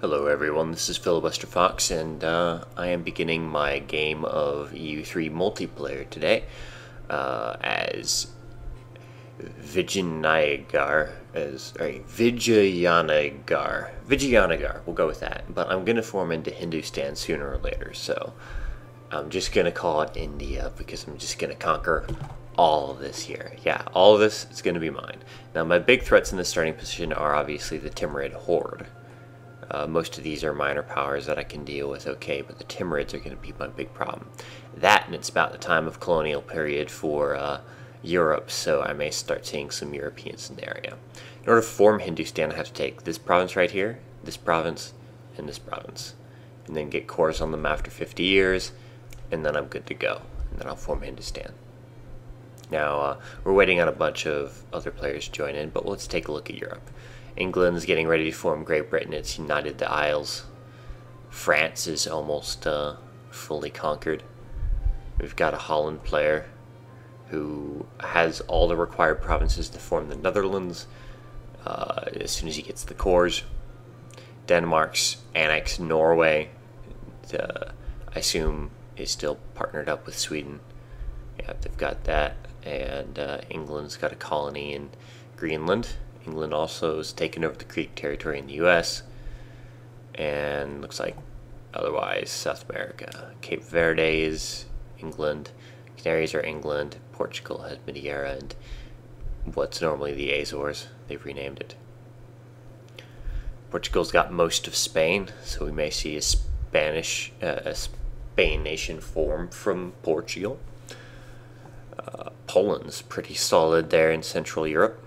Hello everyone, this is FilibusterFox, and I am beginning my game of EU3 Multiplayer today as Vijayanagar, we'll go with that, but I'm going to form into Hindustan sooner or later, so I'm just going to call it India because I'm just going to conquer all of this here. Yeah, all of this is going to be mine. Now my big threats in the starting position are obviously the Timurid horde. Most of these are minor powers that I can deal with okay, but the Timurids are going to be my big problem. That, and it's about the time of colonial period for Europe, so I may start seeing some Europeans in the area. In order to form Hindustan, I have to take this province right here, this province, and this province. And then get cores on them after 50 years, and then I'm good to go. And then I'll form Hindustan. Now, we're waiting on a bunch of other players to join in, but let's take a look at Europe. England's getting ready to form Great Britain. It's united the Isles. France is almost fully conquered. We've got a Holland player who has all the required provinces to form the Netherlands as soon as he gets the cores. Denmark's annexed Norway. I assume is still partnered up with Sweden. Yeah, they've got that. And England's got a colony in Greenland. England also has taken over the Greek territory in the US, and looks like otherwise South America. Cape Verde is England, Canaries are England, Portugal has Madeira, and what's normally the Azores, they've renamed it. Portugal's got most of Spain, so we may see a Spain nation form from Portugal. Poland's pretty solid there in Central Europe.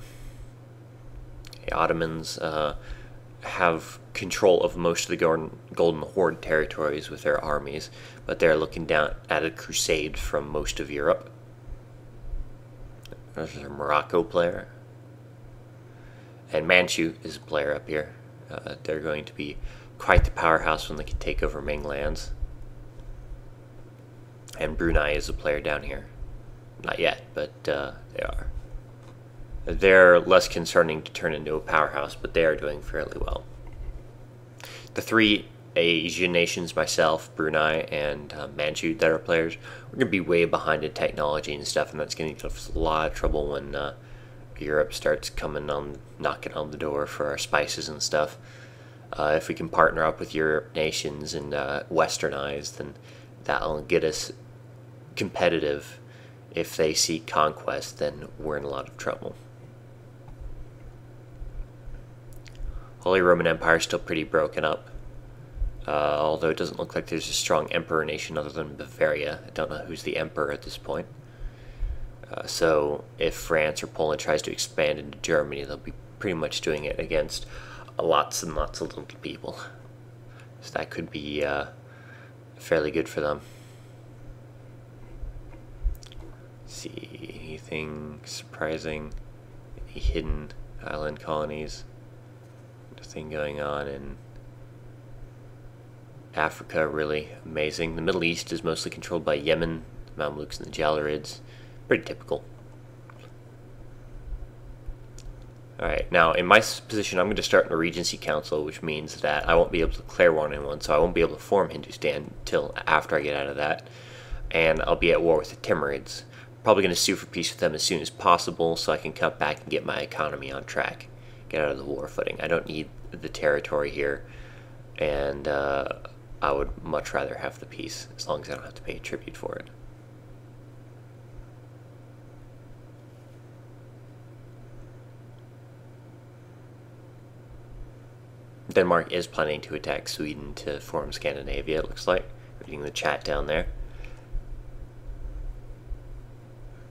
The Ottomans have control of most of the Golden Horde territories with their armies, but they're looking down at a crusade from most of Europe. There's a Morocco player. And Manchu is a player up here. They're going to be quite the powerhouse when they can take over Ming lands. And Brunei is a player down here. Not yet, but they are. They're less concerning to turn into a powerhouse, but they are doing fairly well. The three Asian nations, myself, Brunei, and Manchu, that are players, we're going to be way behind in technology and stuff, and that's going to give us a lot of trouble when Europe starts knocking on the door for our spices and stuff. If we can partner up with Europe nations and westernize, then that'll get us competitive. If they seek conquest, then we're in a lot of trouble. Holy Roman Empire is still pretty broken up, although it doesn't look like there's a strong emperor nation other than Bavaria. I don't know who's the emperor at this point. So if France or Poland tries to expand into Germany, they'll be pretty much doing it against lots and lots of little people. So that could be fairly good for them. Let's see, anything surprising? Any hidden island colonies? Nothing going on in Africa, really amazing. The Middle East is mostly controlled by Yemen, the Mamluks and the Jalarids. Pretty typical. Alright, now in my position I'm going to start in a Regency Council, which means that I won't be able to declare war on anyone, so I won't be able to form Hindustan until after I get out of that. And I'll be at war with the Timurids. Probably going to sue for peace with them as soon as possible so I can cut back and get my economy on track. Get out of the war footing. I don't need the territory here, and I would much rather have the peace as long as I don't have to pay tribute for it. Denmark is planning to attack Sweden to form Scandinavia, it looks like. Reading the chat down there.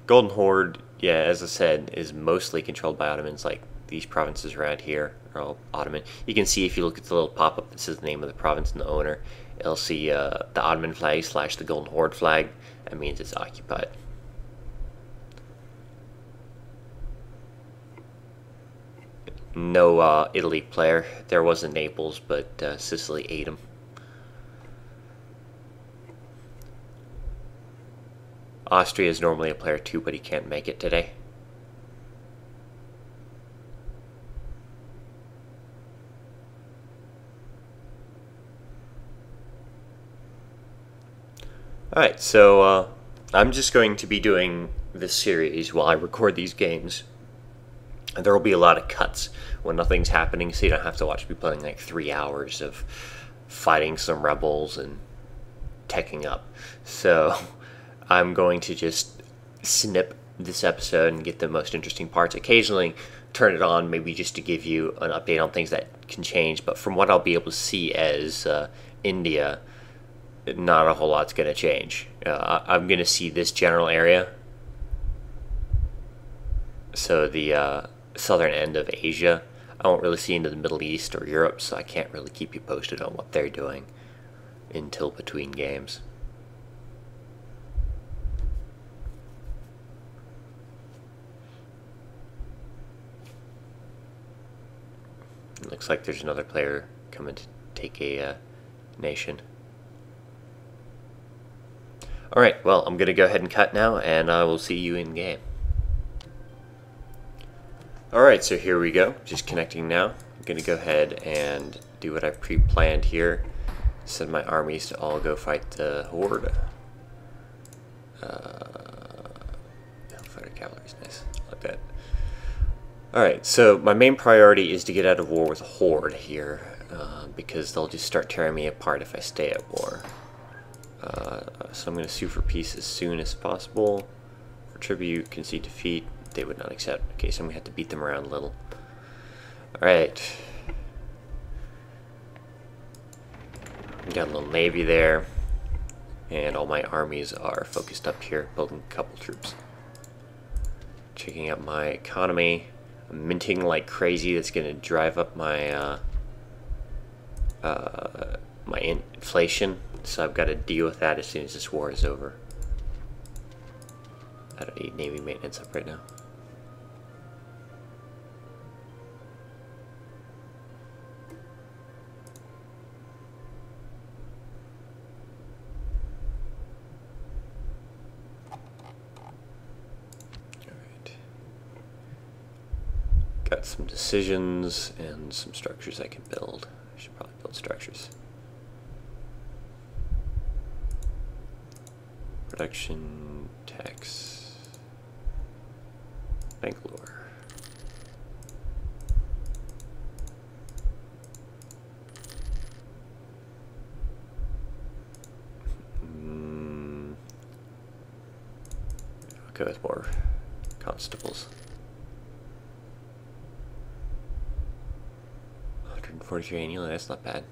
Golden Horde, yeah, as I said, is mostly controlled by Ottomans. Like these provinces around here are all Ottoman. You can see if you look at the little pop-up that says the name of the province and the owner, it'll see the Ottoman flag / the Golden Horde flag. That means it's occupied. No Italy player. There was a Naples, but Sicily ate him. Austria is normally a player too, but he can't make it today. Alright, so I'm just going to be doing this series while I record these games. And there will be a lot of cuts when nothing's happening, so you don't have to watch me playing like 3 hours of fighting some rebels and teching up. So I'm going to just snip this episode and get the most interesting parts. Occasionally turn it on, maybe just to give you an update on things that can change. But from what I'll be able to see as India, not a whole lot's going to change. I'm going to see this general area. So the southern end of Asia. I won't really see into the Middle East or Europe, so I can't really keep you posted on what they're doing until between games. It looks like there's another player coming to take a nation. Alright, well, I'm going to go ahead and cut now, and I will see you in game. Alright, so here we go. Just connecting now. I'm going to go ahead and do what I pre-planned here. Send my armies to all go fight the Horde. Fighter cavalry is nice. I like that. Alright, so my main priority is to get out of war with a Horde here, because they'll just start tearing me apart if I stay at war. So I'm going to sue for peace as soon as possible. For tribute, concede defeat. They would not accept. Okay, so I'm going to have to beat them around a little. Alright. Got a little navy there. And all my armies are focused up here, building a couple troops. Checking out my economy. I'm minting like crazy. That's going to drive up my my inflation. So I've got to deal with that as soon as this war is over. I don't need navy maintenance up right now. Alright. Got some decisions and some structures I can build. I should probably build structures. Production tax. Bangalore. I'll go with more constables. 143 annually, that's not bad.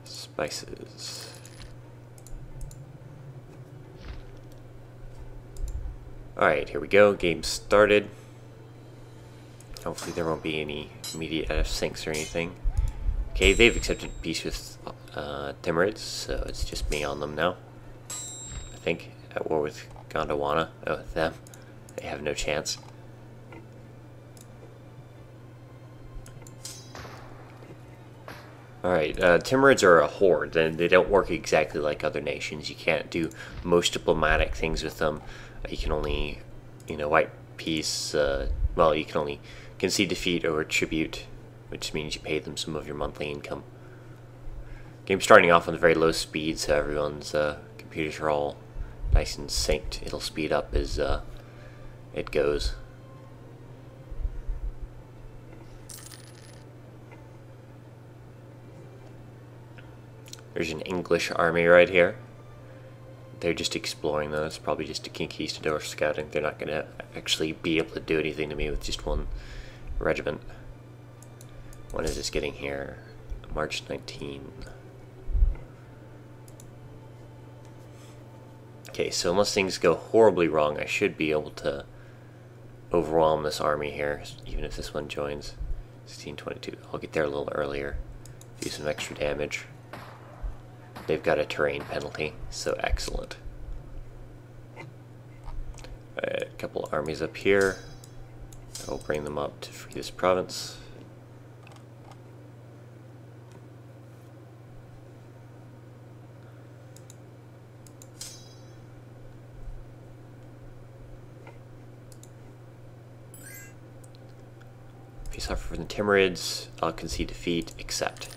Spices. Alright, here we go. Game started. Hopefully there won't be any immediate syncs or anything. Okay, they've accepted peace with Timurids, so it's just me on them now. I think at war with Gondwana. Oh, them. They have no chance. Alright, Timurids are a horde, and they don't work exactly like other nations. You can't do most diplomatic things with them. You can only, wipe peace, well, you can only concede defeat or tribute, which means you pay them some of your monthly income. Game's starting off on a very low speed, so everyone's computers are all nice and synced. It'll speed up as it goes. There's an English army right here. They're just exploring though. It's probably just a conquistador scouting. They're not going to actually be able to do anything to me with just one regiment. When is this getting here? March 19. Okay, so unless things go horribly wrong, I should be able to overwhelm this army here, even if this one joins. 1622. I'll get there a little earlier. Do some extra damage. They've got a terrain penalty, so excellent. A couple armies up here. I'll bring them up to free this province. Peace offer from the Timurids. I'll concede defeat, accept.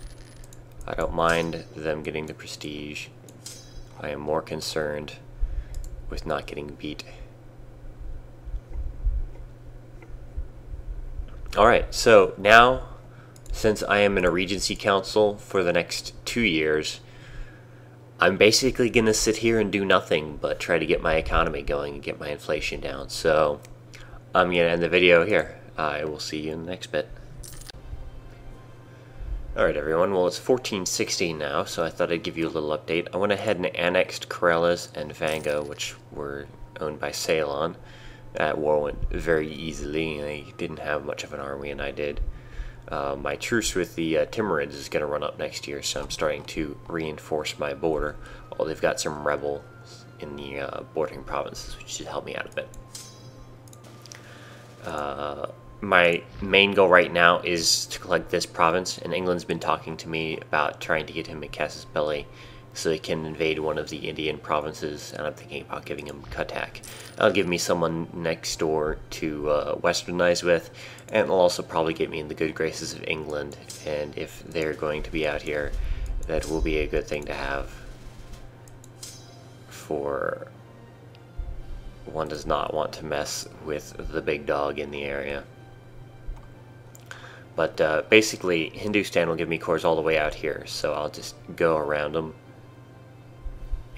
I don't mind them getting the prestige. I am more concerned with not getting beat. Alright, so now, since I am in a Regency Council for the next 2 years, I'm basically going to sit here and do nothing but try to get my economy going and get my inflation down. So, I'm going to end the video here. I will see you in the next bit. Alright everyone, well it's 1416 now, so I thought I'd give you a little update. I went ahead and annexed Karelas and Vanga, which were owned by Ceylon. That war went very easily. They didn't have much of an army, and I did. My truce with the Timurids is going to run up next year, so I'm starting to reinforce my border. Well, they've got some rebels in the bordering provinces, which should help me out a bit. My main goal right now is to collect this province, and England's been talking to me about trying to get him a casus belli so they can invade one of the Indian provinces, and I'm thinking about giving him Cuttack. That'll give me someone next door to westernize with, and it'll also probably get me in the good graces of England, and if they're going to be out here, that will be a good thing to have, for one does not want to mess with the big dog in the area. But basically, Hindustan will give me cores all the way out here, so I'll just go around them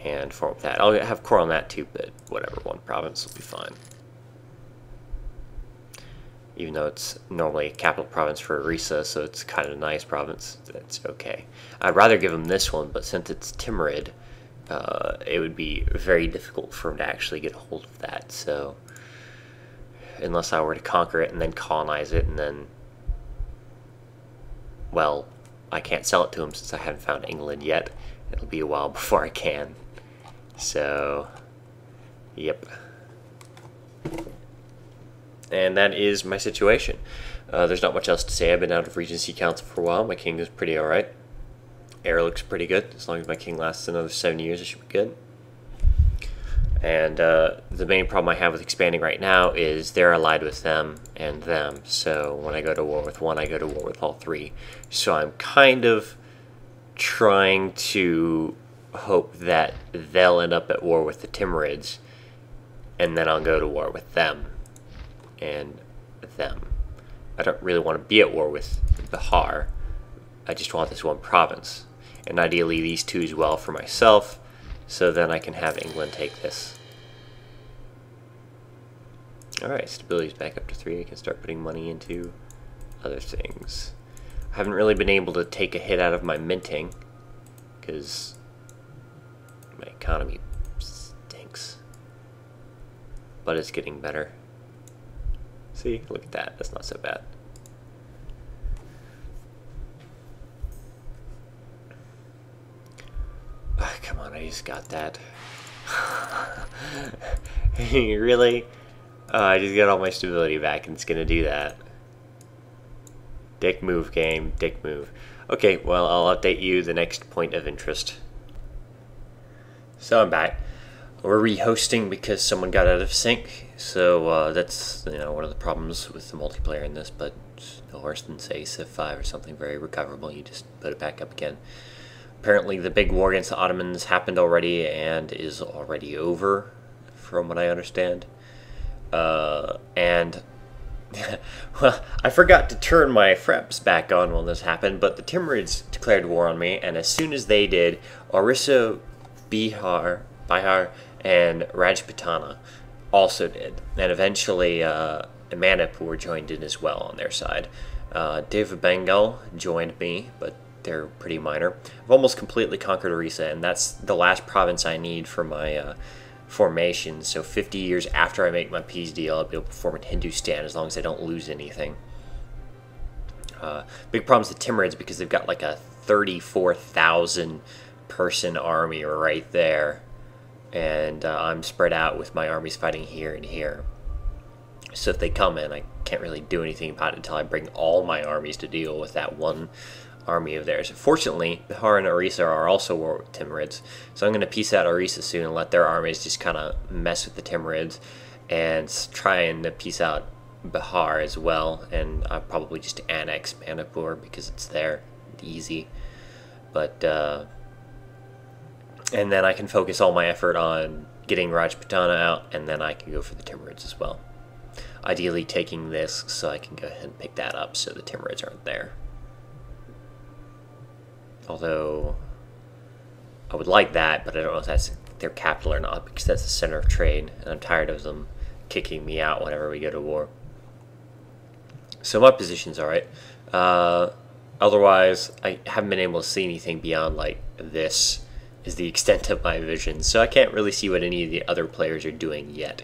and form that. I'll have core on that too, but whatever, one province will be fine. Even though it's normally a capital province for Orissa, so it's kind of a nice province, that's okay. I'd rather give him this one, but since it's Timurid, it would be very difficult for him to actually get a hold of that, so unless I were to conquer it and then colonize it and then, well, I can't sell it to him since I haven't found England yet. It'll be a while before I can. So, yep. And that is my situation. There's not much else to say. I've been out of Regency Council for a while. My king is pretty alright. Heir looks pretty good. As long as my king lasts another 7 years, it should be good. And the main problem I have with expanding right now is they're allied with them and them. So when I go to war with one, I go to war with all three. So I'm kind of trying to hope that they'll end up at war with the Timurids, and then I'll go to war with them and them. I don't really want to be at war with Bihar. I just want this one province. And ideally these two as well for myself, so then I can have England take this. Alright, stability's back up to 3. I can start putting money into other things. I haven't really been able to take a hit out of my minting, because my economy stinks. But it's getting better. See, look at that. That's not so bad. Oh, come on, I just got that. Really? I just got all my stability back and it's gonna do that. Dick move, game. Dick move. Okay, well, I'll update you the next point of interest. So I'm back. We're rehosting because someone got out of sync. So that's, you know, one of the problems with the multiplayer in this, but it's no worse than, say, Civ 5 or something very recoverable. You just put it back up again. Apparently the big war against the Ottomans happened already and is already over, from what I understand. And well, I forgot to turn my Freps back on when this happened, but the Timurids declared war on me, and as soon as they did, Orissa, Bihar, and Rajputana also did. And eventually Manipur joined in as well on their side. Deva Bengal joined me, but they're pretty minor. I've almost completely conquered Orissa, and that's the last province I need for my formation. So 50 years after I make my peace deal, I'll be able to form in Hindustan as long as I don't lose anything. Big problem's the Timurids because they've got like a 34,000 person army right there, and I'm spread out with my armies fighting here and here. So if they come in, I can't really do anything about it until I bring all my armies to deal with that one army of theirs. Fortunately, Bihar and Orissa are also war with Timurids, so I'm going to peace out Orissa soon and let their armies just kind of mess with the Timurids and try and peace out Bihar as well, and I'll probably just annex Manipur because it's there, easy. But and then I can focus all my effort on getting Rajputana out, and then I can go for the Timurids as well. Ideally taking this so I can go ahead and pick that up so the Timurids aren't there. Although I would like that, but I don't know if that's their capital or not, because that's the center of trade, and I'm tired of them kicking me out whenever we go to war. So my position's alright. Otherwise, I haven't been able to see anything beyond, like, this is the extent of my vision, so I can't really see what any of the other players are doing yet.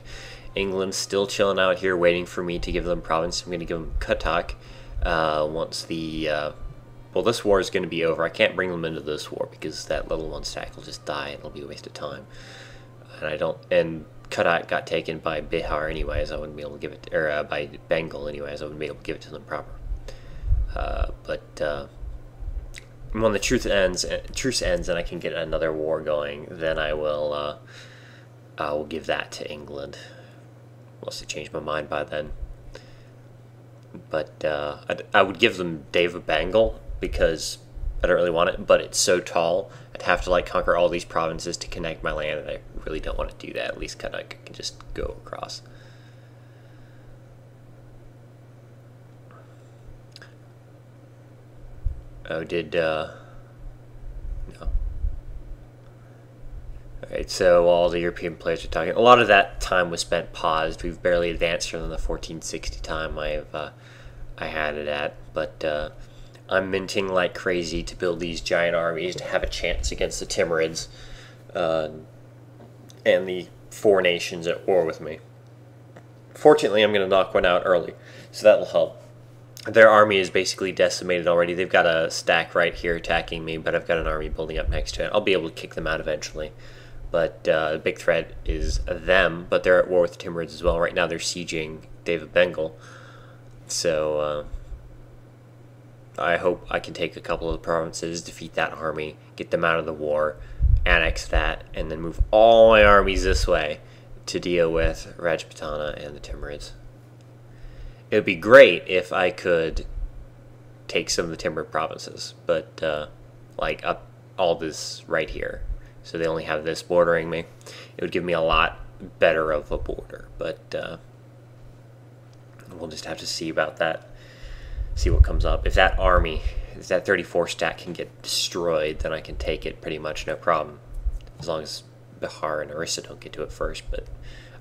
England's still chilling out here, waiting for me to give them province. I'm going to give them Cuttack once the... well, this war is going to be over. I can't bring them into this war because that little one stack will just die and it'll be a waste of time. And I don't... And Cuttack got taken by Bihar anyways. I wouldn't be able to give it... Or by Bengal anyways. I wouldn't be able to give it to them proper. But when the truce ends and I can get another war going, then I will give that to England. Unless they change my mind by then. But I would give them Deva Bengal because I don't really want it, but it's so tall. I'd have to like conquer all these provinces to connect my land, and I really don't want to do that. At least kind of I can just go across. Oh, no. Alright, so all the European players are talking. A lot of that time was spent paused. We've barely advanced from the 1460 time I had it at, but I'm minting like crazy to build these giant armies to have a chance against the Timurids and the four nations at war with me. Fortunately, I'm going to knock one out early, so that will help. Their army is basically decimated already. They've got a stack right here attacking me, but I've got an army building up next to it. I'll be able to kick them out eventually. But the big threat is them, but they're at war with the Timurids as well. Right now they're sieging Deva Bengal. So I hope I can take a couple of the provinces, defeat that army, get them out of the war, annex that, and then move all my armies this way to deal with Rajputana and the Timurids. It would be great if I could take some of the Timurid provinces, but like up all this right here. So they only have this bordering me. It would give me a lot better of a border, but we'll just have to see about that, see what comes up. If that army, if that 34 stack can get destroyed, then I can take it pretty much no problem, as long as Bihar and Orissa don't get to it first, but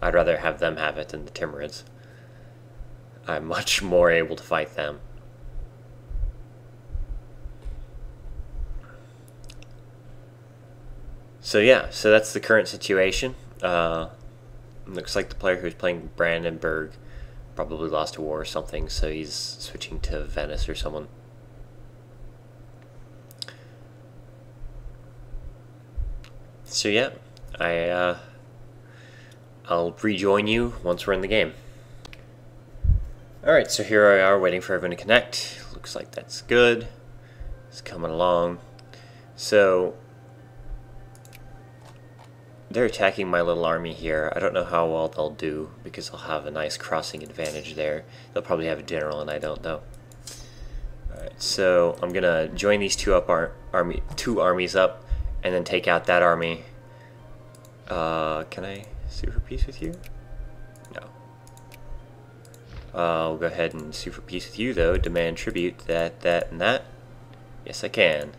I'd rather have them have it than the Timurids. I'm much more able to fight them. So yeah, so that's the current situation. Looks like the player who's playing Brandenburg probably lost a war or something, so he's switching to Venice or someone. So yeah, I'll rejoin you once we're in the game. Alright, so here I are waiting for everyone to connect. Looks like that's good. It's coming along. So they're attacking my little army here. I don't know how well they'll do because I'll have a nice crossing advantage there. They'll probably have a general and I don't know. Alright, so I'm gonna join these two armies up and then take out that army. Can I sue for peace with you? No. I'll go ahead and sue for peace with you though. Demand tribute, that, and that. Yes, I can.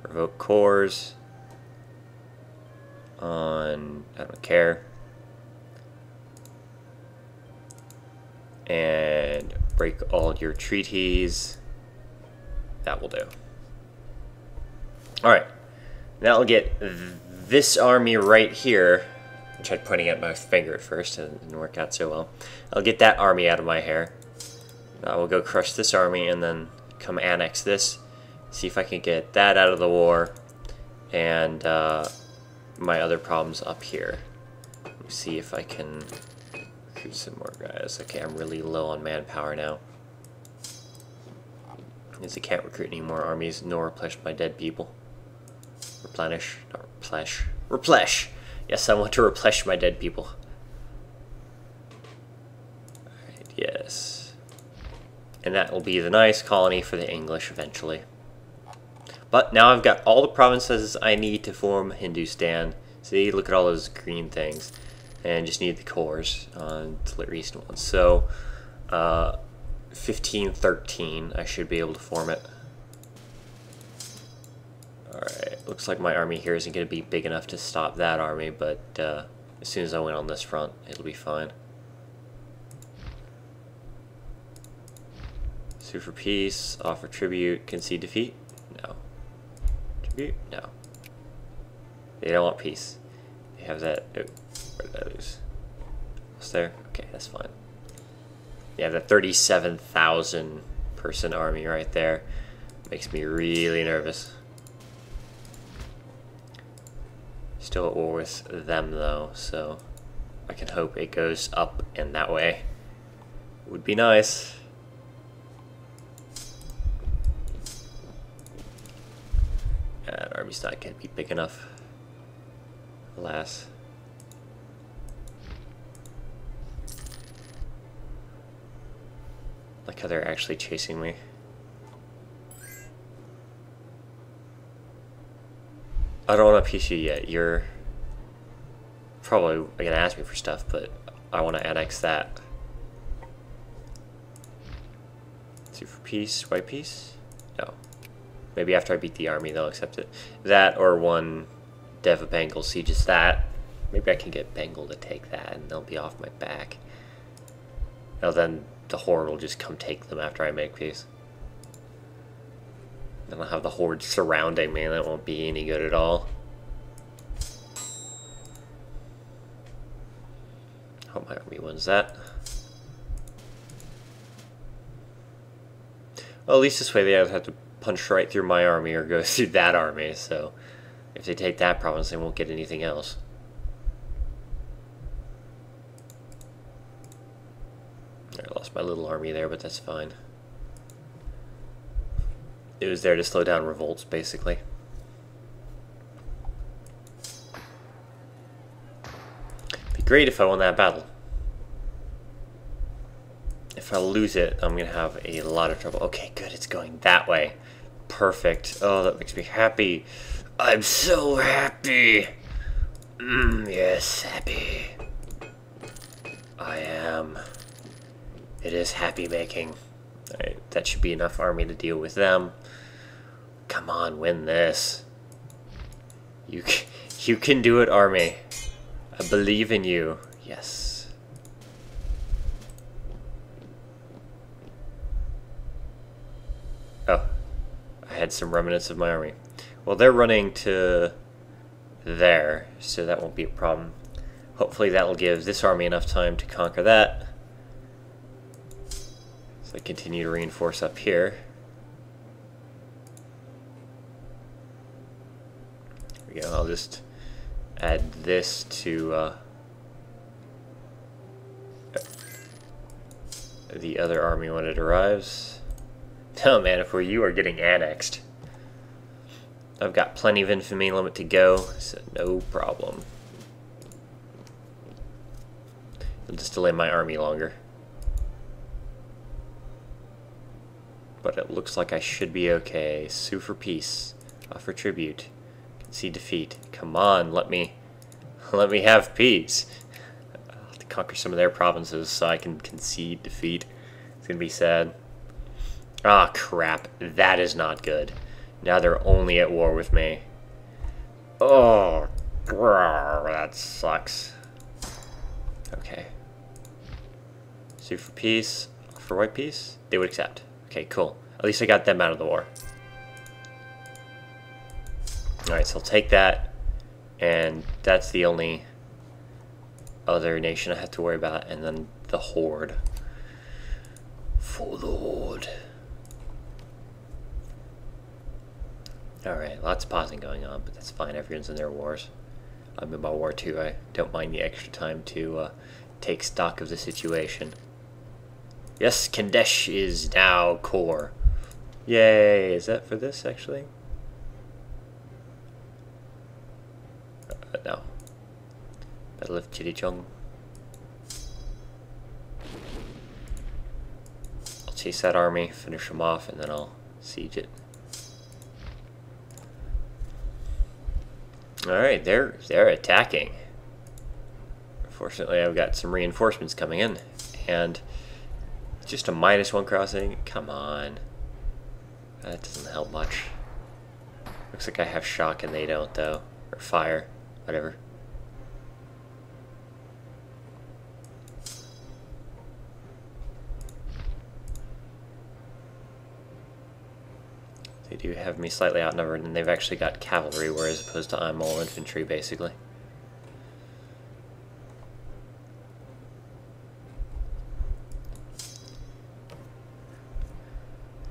Revoke cores. On, I don't care. And break all your treaties. That will do. Alright. Now I'll get this army right here. I tried pointing at my finger at first and it didn't work out so well. I'll get that army out of my hair. I will go crush this army and then come annex this. See if I can get that out of the war. And my other problems up here. Let me see if I can recruit some more guys. Okay, I'm really low on manpower now. Because I can't recruit any more armies nor replenish my dead people. Replenish, not replenish. Replenish! Yes, I want to replenish my dead people. Alright, yes. And that will be the nice colony for the English eventually. But now I've got all the provinces I need to form Hindustan. See, look at all those green things. And just need the cores on the recent ones. So, 1513, I should be able to form it. Alright, looks like my army here isn't going to be big enough to stop that army, but as soon as I win on this front, it'll be fine. Sue for peace, offer tribute, concede defeat? No. Tribute? No. They don't want peace. They have that. Oh, where did I lose? What's there? Okay, that's fine. Yeah, that 37,000 person army right there makes me really nervous. Still at war with them though, so I can hope it goes up in that way. Would be nice. That army's not going to be big enough. Alas. Like how they're actually chasing me. I don't want to piece you yet. You're probably going to ask me for stuff, but I want to annex that. Two for peace. White peace? No. Maybe after I beat the army they'll accept it. That or one Dev of Bengal sieges that. Maybe I can get Bengal to take that and they'll be off my back. Now then the horde will just come take them after I make peace. Then I'll have the horde surrounding me and that won't be any good at all. Hope my army wins that. Well, at least this way they either have to punch right through my army or go through that army, so if they take that province they won't get anything else. I lost my little army there, but that's fine. It was there to slow down revolts, basically. Be great if I won that battle. If I lose it, I'm gonna have a lot of trouble. Okay, good, it's going that way. Perfect. Oh, that makes me happy. I'm so happy. Yes, happy. I am. It is happy making. Alright, that should be enough army to deal with them. Come on, win this. You can do it, army. I believe in you. Yes. Oh, I had some remnants of my army. Well, they're running to there, so that won't be a problem. Hopefully that'll give this army enough time to conquer that. So I continue to reinforce up here. There we go. I'll just add this to the other army when it arrives. Oh man, if you are getting annexed. I've got plenty of infamy limit to go, so no problem. I'll just delay my army longer. But it looks like I should be okay. Sue for peace. Offer tribute. Concede defeat. Come on, let me have peace. I'll have to conquer some of their provinces so I can concede defeat. It's gonna be sad. Ah, crap. That is not good. Now they're only at war with me. Oh, that sucks. Okay. Sue for peace. For white peace? They would accept. Okay, cool. At least I got them out of the war. Alright, so I'll take that. And that's the only other nation I have to worry about. And then the horde. For the horde. Alright, lots of pausing going on, but that's fine. Everyone's in their wars. I'm in my war too. I don't mind the extra time to take stock of the situation. Yes, Kandesh is now core. Yay! Is that for this, actually? No. Battle of Chirichong. I'll chase that army, finish them off, and then I'll siege it. Alright, they're attacking. Fortunately, I've got some reinforcements coming in, and just a -1 crossing. Come on. That doesn't help much. Looks like I have shock and they don't, though. Or fire. Whatever. They do have me slightly outnumbered, and they've actually got cavalry, whereas opposed to I'm all infantry, basically.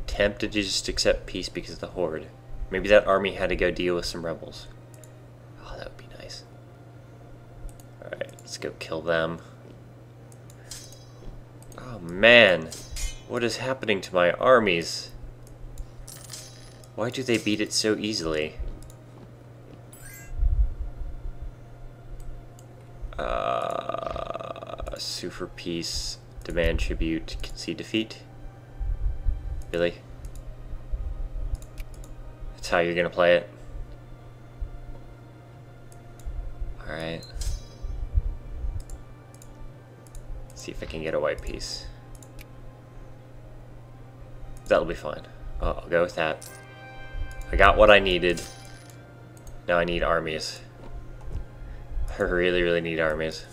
Tempted to just accept peace because of the horde. Maybe that army had to go deal with some rebels. Oh, that would be nice. Alright, let's go kill them. Oh man, what is happening to my armies? Why do they beat it so easily? Sue for peace, demand tribute, concede defeat. Really? That's how you're gonna play it? Alright. See if I can get a white piece. That'll be fine. Oh, I'll go with that. I got what I needed. Now I need armies. I really, really need armies.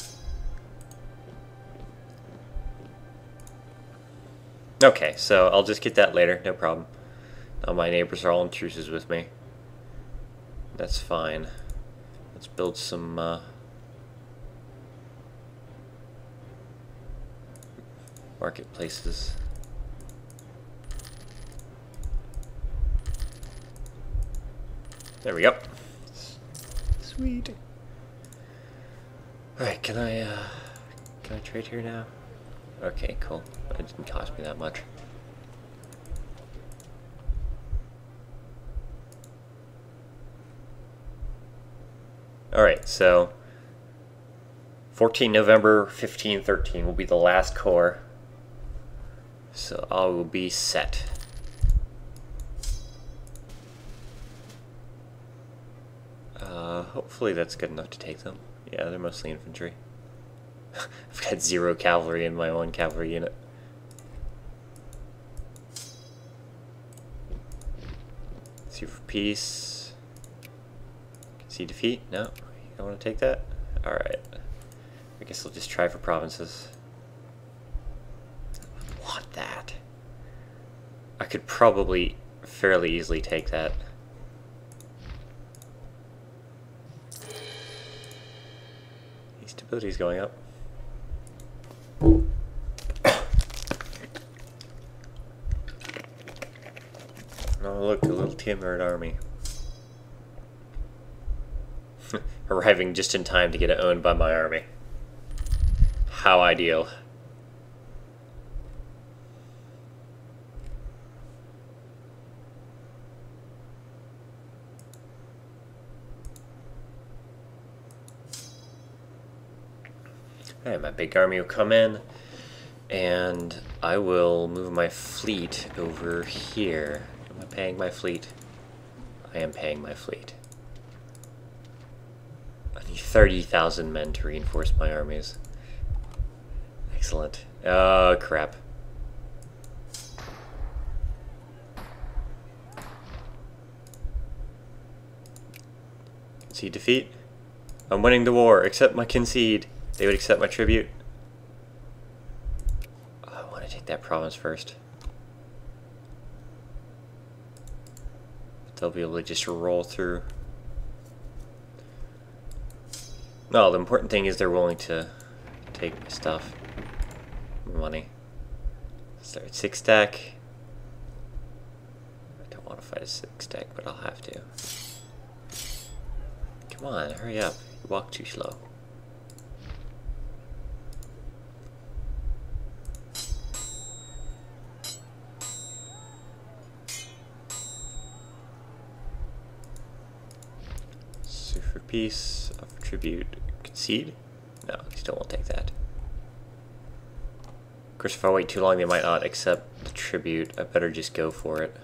Okay, so I'll just get that later, no problem. Now my neighbors are all in truces with me. That's fine. Let's build some marketplaces. There we go. Sweet. Alright, can I trade here now? Okay, cool. It didn't cost me that much. Alright, so 14 November 1513 will be the last core. So I will be set. Hopefully that's good enough to take them. Yeah, they're mostly infantry. I've got 0 cavalry in my 1 cavalry unit. Sue for peace. Concede defeat? No? You don't want to take that? Alright. I guess I'll just try for provinces. I want that. I could probably fairly easily take that. Stability's going up. Oh look, a little Timurid army. Arriving just in time to get it owned by my army. How ideal. Alright, my big army will come in, and I will move my fleet over here. Am I paying my fleet? I am paying my fleet. I need 30,000 men to reinforce my armies. Excellent. Oh, crap. Concede defeat? I'm winning the war. Accept my concede. They would accept my tribute. Oh, I want to take that province first. They'll be able to just roll through. No, the important thing is they're willing to take my stuff. My money. Start 6 stack. I don't want to fight a 6 stack, but I'll have to. Come on, hurry up. You walk too slow. For peace, offer tribute, concede? No, they still won't take that. Of course, if I wait too long, they might not accept the tribute. I better just go for it.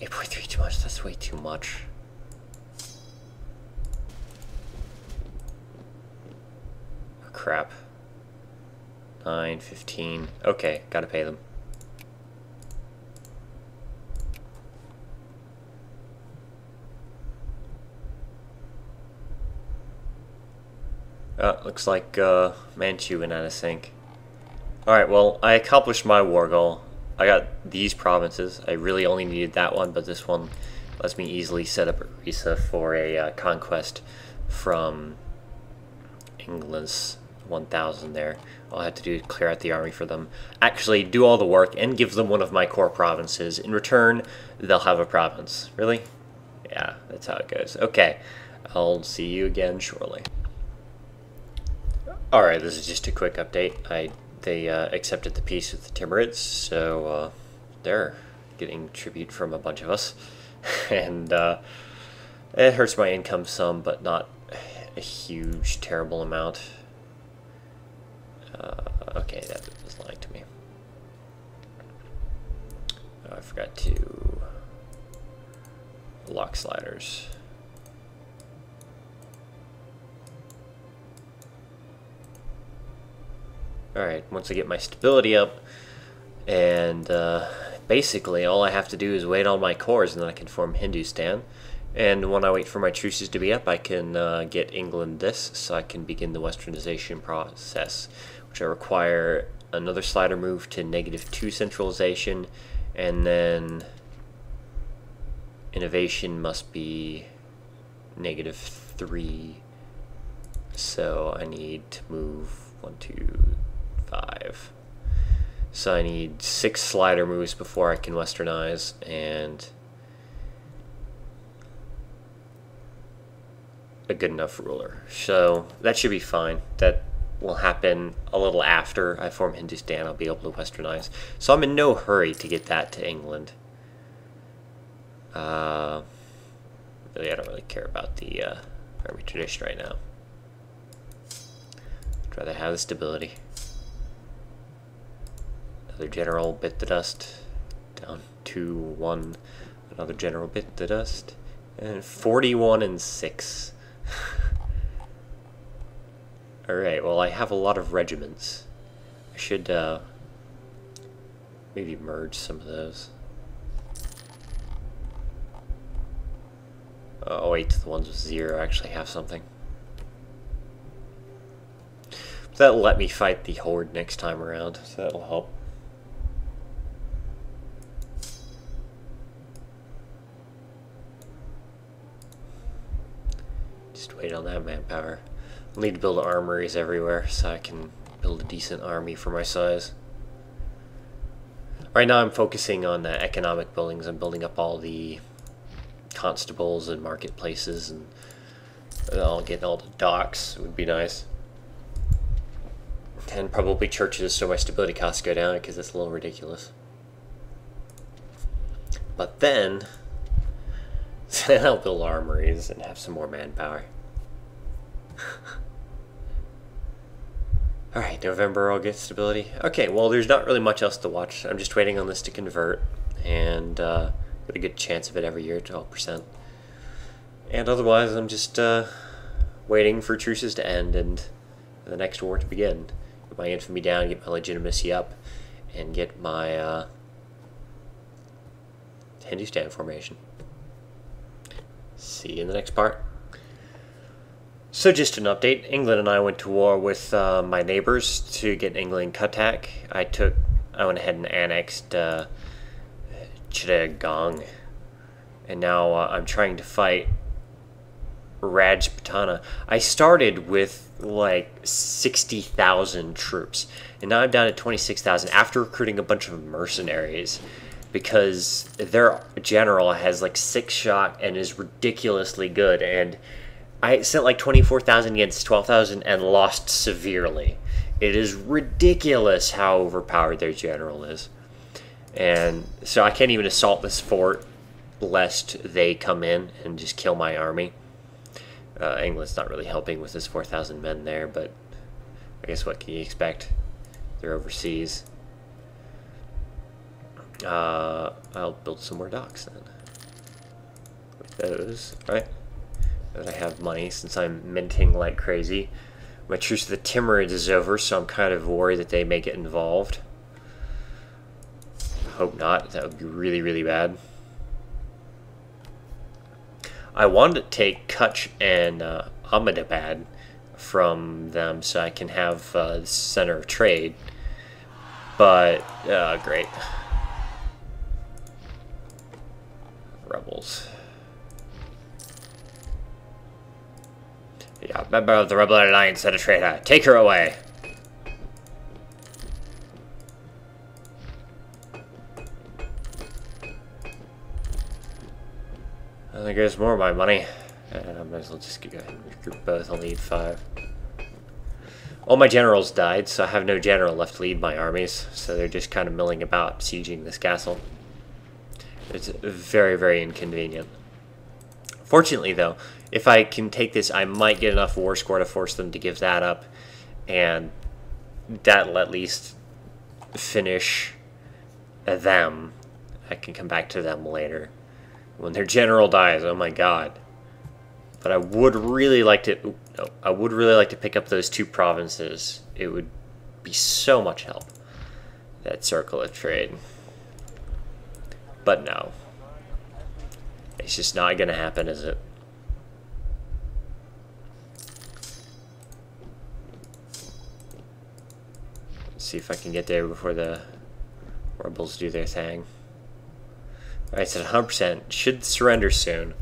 8.3 too much. That's way too much. Oh, crap. 9, 15. Okay, gotta pay them. Looks like Manchu went out of sync. Alright, well, I accomplished my war goal. I got these provinces. I really only needed that one, but this one lets me easily set up Orissa for a conquest from England's 1,000 there. All I have to do is clear out the army for them. Actually, do all the work and give them one of my core provinces. In return, they'll have a province. Really? Yeah, that's how it goes. Okay, I'll see you again shortly. Alright, this is just a quick update. They accepted the peace with the Timurids, so they're getting tribute from a bunch of us. And it hurts my income some, but not a huge, terrible amount. Okay, that was lying to me. Oh, I forgot to lock sliders. Alright, once I get my stability up, and basically all I have to do is wait on my cores and then I can form Hindustan. And when I wait for my truces to be up, I can get England this, so I can begin the westernization process, which I require another slider move to -2 centralization, and then innovation must be -3, so I need to move 1, 2, 5. So I need 6 slider moves before I can westernize, and a good enough ruler. So that should be fine. That will happen a little after I form Hindustan. I'll be able to westernize. So I'm in no hurry to get that to England. Really, I don't really care about the army tradition right now. I'd rather have the stability. Another general bit the dust. Down to 1. Another general bit the dust. And 41 and 6. Alright, well, I have a lot of regiments. I should maybe merge some of those. Oh wait, the ones with 0 actually have something. But that'll let me fight the Horde next time around, so that'll help. Just wait on that manpower. I'll need to build armories everywhere so I can build a decent army for my size. Right now I'm focusing on economic buildings. I'm building up all the constables and marketplaces, and I'll get all the docks. It would be nice. And probably churches, so my stability costs go down, because it's a little ridiculous. But then I'll build armories and have some more manpower. Alright, November I'll get stability. Okay, well, there's not really much else to watch. I'm just waiting on this to convert, and get a good chance of it every year, 12%. And otherwise, I'm just waiting for truces to end and the next war to begin. Get my infamy down, get my legitimacy up, and get my Hindustan formation. See you in the next part. So just an update, England and I went to war with my neighbors to get England Cuttack. I went ahead and annexed Chittagong, and now I'm trying to fight Rajputana. I started with like 60,000 troops, and now I'm down to 26,000 after recruiting a bunch of mercenaries, because their general has like 6 shot and is ridiculously good, and I sent like 24,000 against 12,000 and lost severely. It is ridiculous how overpowered their general is. And so I can't even assault this fort lest they come in and just kill my army. England's not really helping with this 4,000 men there, but I guess what can you expect? They're overseas. I'll build some more docks then. With those, right? That I have money since I'm minting like crazy. My truce with the Timurids is over, so I'm kind of worried that they may get involved. Hope not. That would be really, really bad. I wanted to take Kutch and Ahmedabad from them so I can have the center of trade. But, great. Rebels. Yeah, member of the Rebel Alliance, Center Trader. Take her away. I think there's more of my money. I might as well just go ahead and recruit both. I'll need 5. All my generals died, so I have no general left to lead my armies. So they're just kind of milling about, sieging this castle. It's very, very inconvenient. Fortunately, though, if I can take this, I might get enough war score to force them to give that up. And that'll at least finish them. I can come back to them later. When their general dies, oh my god. But I would really like to... no, I would really like to pick up those 2 provinces. It would be so much help. That circle of trade. But no. It's just not going to happen, is it? Let's see if I can get there before the rebels do their thing. Alright, it's at 100%. Should surrender soon.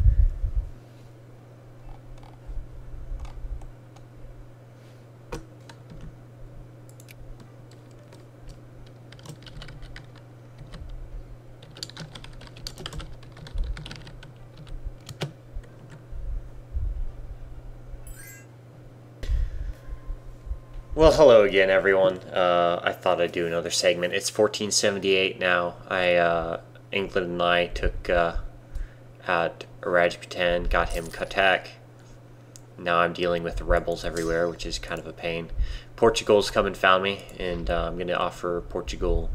Well, hello again, everyone. I thought I'd do another segment. It's 1478 now. England and I took out Rajputan, got him Katak. Now I'm dealing with the rebels everywhere, which is kind of a pain. Portugal's come and found me, and I'm going to offer Portugal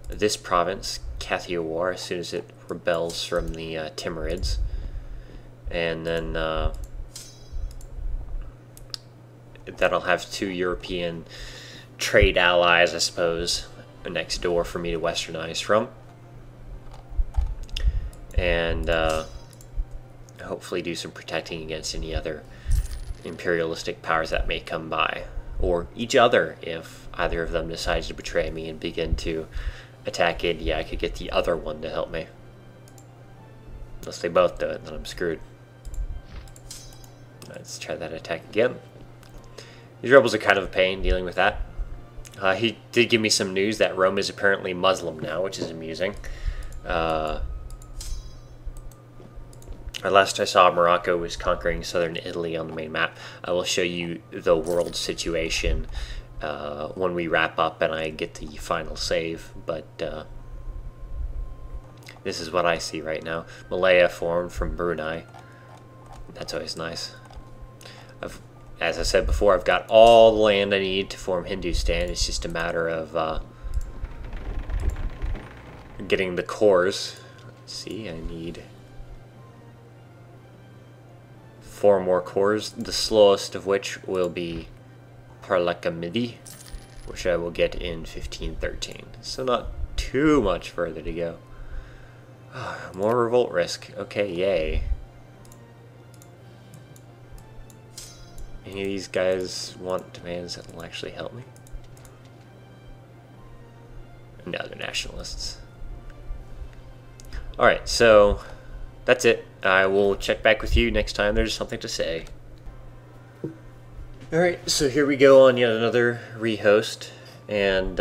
this province, Kathiawar, as soon as it rebels from the Timurids. And then that'll have 2 European trade allies, I suppose, next door for me to westernize from. And hopefully do some protecting against any other imperialistic powers that may come by. Or each other, if either of them decides to betray me and begin to attack India. I could get the other one to help me. Unless they both do it, then I'm screwed. Let's try that attack again. These rebels are kind of a pain dealing with that. He did give me some news that Rome is apparently Muslim now, which is amusing. Last I saw, Morocco was conquering southern Italy on the main map. I will show you the world situation when we wrap up and I get the final save. But this is what I see right now. Malaya formed from Brunei. That's always nice. As I said before, I've got all the land I need to form Hindustan. It's just a matter of getting the cores. Let's see, I need 4 more cores, the slowest of which will be Parlakamidi, which I will get in 1513. So not too much further to go. More revolt risk. Okay, yay. Any of these guys want demands that will actually help me? No, they're nationalists. Alright, so that's it. I will check back with you next time there's something to say. Alright, so here we go on yet another rehost. And,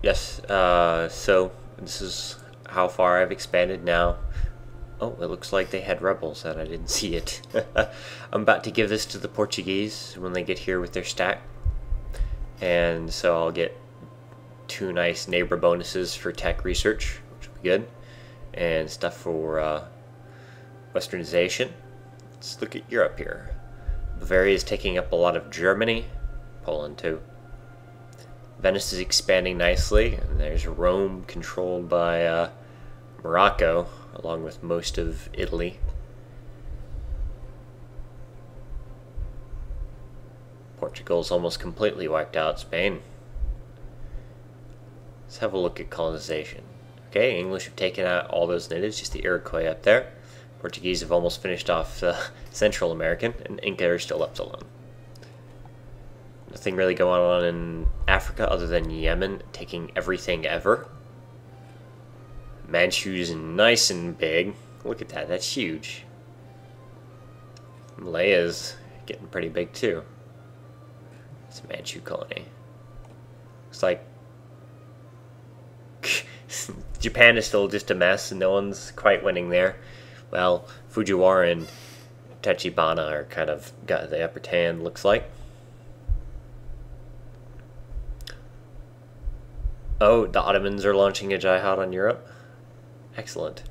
yes, so this is how far I've expanded now. Oh, it looks like they had rebels and I didn't see it. I'm about to give this to the Portuguese when they get here with their stack. And so I'll get 2 nice neighbor bonuses for tech research, which will be good. And stuff for westernization. Let's look at Europe here. Bavaria is taking up a lot of Germany. Poland too. Venice is expanding nicely, and there's Rome controlled by Morocco, along with most of Italy. Portugal's almost completely wiped out Spain. Let's have a look at colonization. Okay, English have taken out all those natives, just the Iroquois up there. Portuguese have almost finished off Central American, and Inca are still left alone. Nothing really going on in Africa other than Yemen taking everything ever. Manchu's nice and big. Look at that, that's huge. Malaya's getting pretty big too. It's a Manchu colony. Looks like Japan is still just a mess and no one's quite winning there. Well, Fujiwara and Tachibana are kind of got the upper hand, looks like. Oh, the Ottomans are launching a jihad on Europe. Excellent.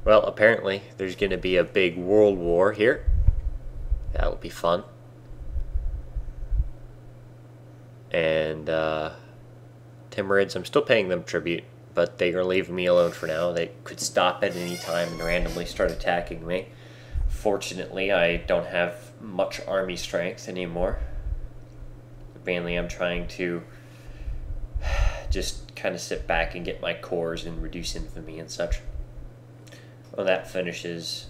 Well, apparently there's going to be a big world war here. That'll be fun. And Timurids, I'm still paying them tribute, but they are leaving me alone for now. They could stop at any time and randomly start attacking me. Fortunately, I don't have much army strength anymore. Mainly, I'm trying to just kind of sit back and get my cores and reduce infamy and such. When that finishes,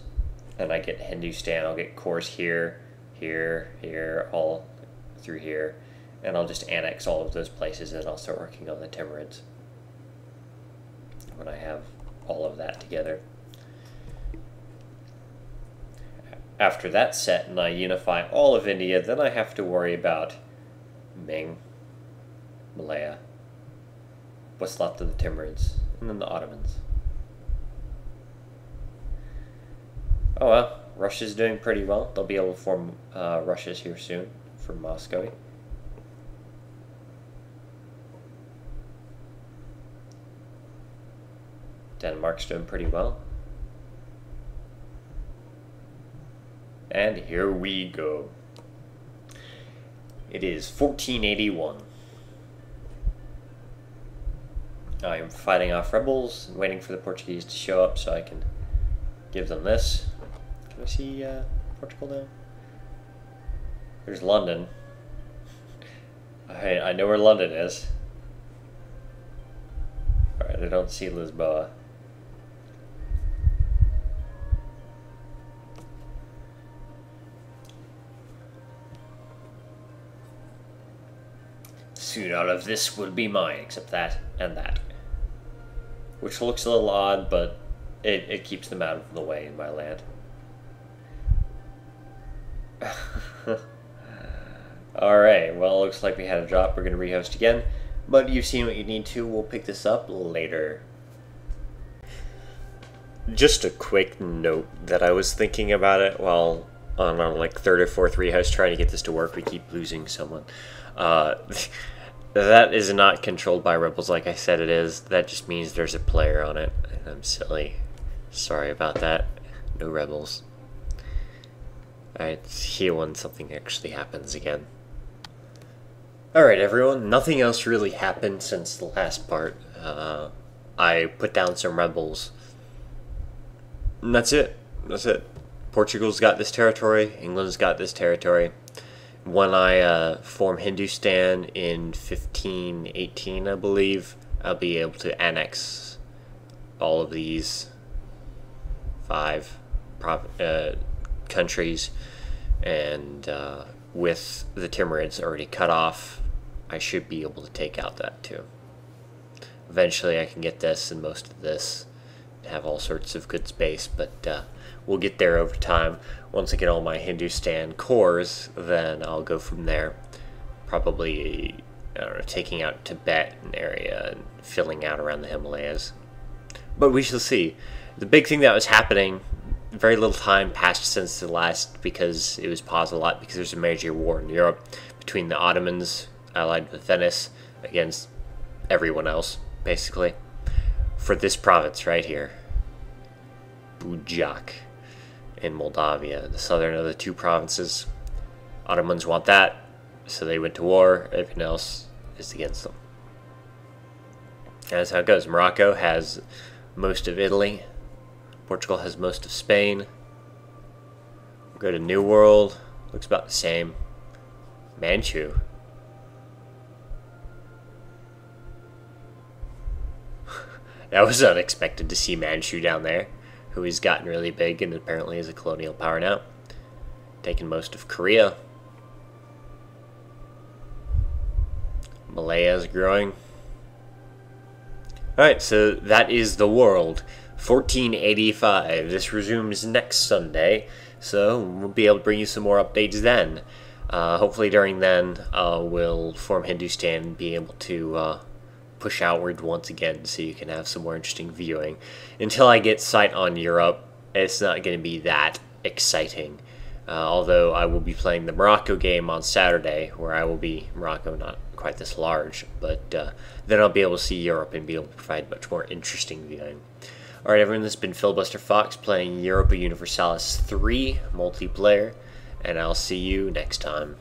then I get Hindustan. I'll get cores here, here, here, all through here. And I'll just annex all of those places and I'll start working on the Timurids when I have all of that together. After that's set and I unify all of India, then I have to worry about Ming, Malaya, what's left of the Timurids, and then the Ottomans. Oh well, Russia's doing pretty well. They'll be able to form Russia's here soon from Moscow. Denmark's doing pretty well. And here we go. It is 1481. I am fighting off rebels and waiting for the Portuguese to show up so I can give them this. Can I see Portugal now? There's London. I know where London is. Alright, I don't see Lisboa. Soon all of this will be mine, except that and that. Which looks a little odd, but it keeps them out of the way in my land. Alright, well, it looks like we had a drop. We're going to rehost again. But you've seen what you need to. We'll pick this up later. Just a quick note that I was thinking about it while on our like third or fourth rehost trying to get this to work. We keep losing someone. That is not controlled by rebels like I said it is. That just means there's a player on it. And I'm silly. Sorry about that. No rebels. Alright, heal when something actually happens again. Alright everyone, nothing else really happened since the last part. I put down some rebels. And that's it. That's it. Portugal's got this territory. England's got this territory. When I form Hindustan in 1518, I believe, I'll be able to annex all of these 5 countries, and with the Timurids already cut off, I should be able to take out that too. Eventually I can get this and most of this and have all sorts of good space, but we'll get there over time. Once I get all my Hindustan cores, then I'll go from there. Probably, I don't know, taking out Tibet and area and filling out around the Himalayas. But we shall see. The big thing that was happening, very little time passed since the last because it was paused a lot because there's a major war in Europe between the Ottomans, allied with Venice, against everyone else, basically. For this province right here, Bujak in Moldavia, the southern of the 2 provinces. Ottomans want that, so they went to war. Everything else is against them. That's how it goes. Morocco has most of Italy. Portugal has most of Spain. We'll go to New World. Looks about the same. Manchu. That was unexpected to see Manchu down there, who has gotten really big and apparently is a colonial power now. Taking most of Korea. Malaya is growing. Alright, so that is the world. 1485. This resumes next Sunday, so we'll be able to bring you some more updates then. Hopefully during then, we'll form Hindustan and be able to push outward once again so you can have some more interesting viewing. Until I get sight on Europe, it's not going to be that exciting. Although I will be playing the Morocco game on Saturday, where I will be Morocco, not quite this large, but then I'll be able to see Europe and be able to provide much more interesting viewing. Alright everyone, this has been FilibusterFox playing Europa Universalis 3 multiplayer, and I'll see you next time.